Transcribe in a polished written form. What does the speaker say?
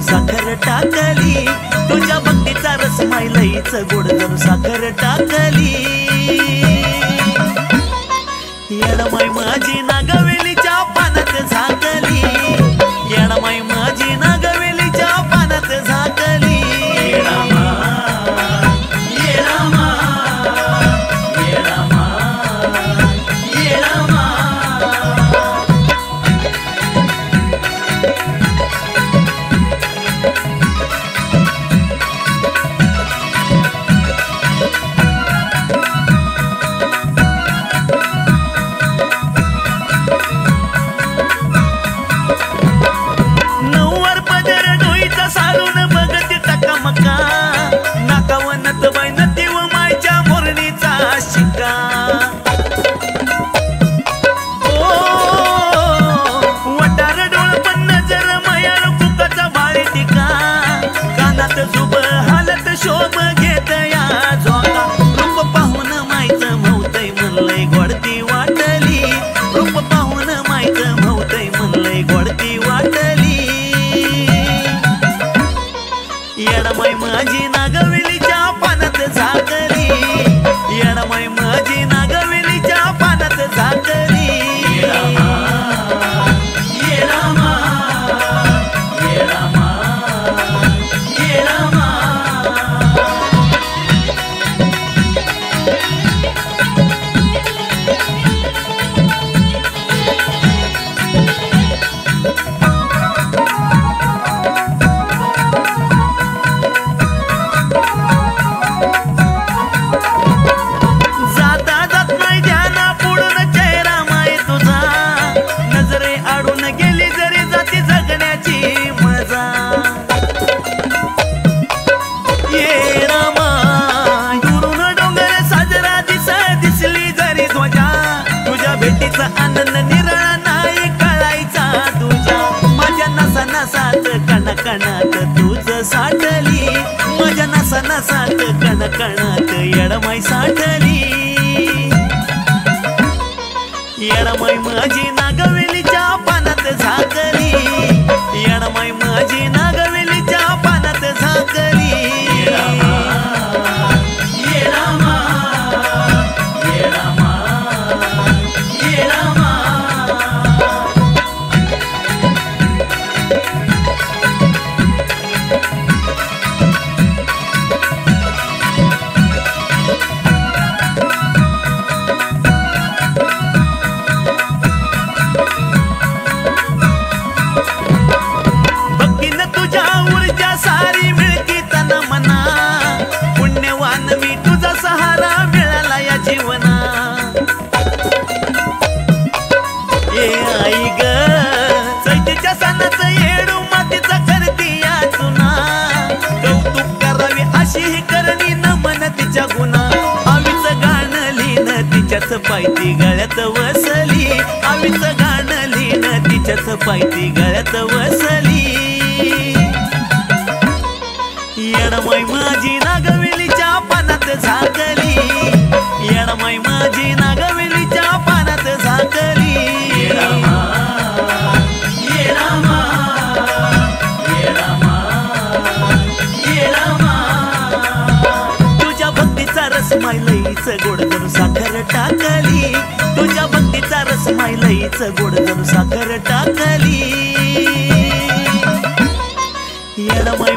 साखर टाकली, तुझ्या भक्तीचा रस मायलईच गोड जणू साखर टाकली। येडमाई माझी नागवेलीच्या पानात झाकली, येडमाई माझी नागवेलीच्या पानात झाकली। शोभ घेत या झोका, रूप पाहून मायचं भवतय म्हणलंय गोडती वाटली, रूप पाहून मायचं भवतय म्हणलंय गोडती वाटली। येडमाई माझी नागवेलीच्या पानात झाकली, येडमाई माझी नागवेलीच्या पानात झाकली। आनंद निराळा नाही कळायचा तुझ्या, माझ्या नसा नसात कणकणात तुझ साठली, माझ्या नसा नसात कणकणात येडमाई साठली। येडमाई माझी नागवेलीच्या पानात झाकली, येडमाई माझी नागवेलीच्या पानात झाकली। सारी मिळती तन मना, पुण्यवान मी तुझा सहारा मिळाला या जीवना। ये आई ग चैतीच्या सणात येडू मातीचा करती या चुना, कौतुक करावी अशी ही करणी नमन तिच्या गुणा। आवीच गाणं लिन तिच्याच पायती गळ्यात वसली, आवीच गाणं लिन तिच्याच पायती गळ्यात वसली। येडमाई माझी नागवेलीच्या पानात झाकली, येडमाई माझी नागवेलीच्या पानात झाकली। तुझ्या भक्तीचा रस मायलईच गोड जणू साखर टाकली, तुझ्या भक्तीचा रस मायलईच गोड जणू साखर टाकली। येडमाई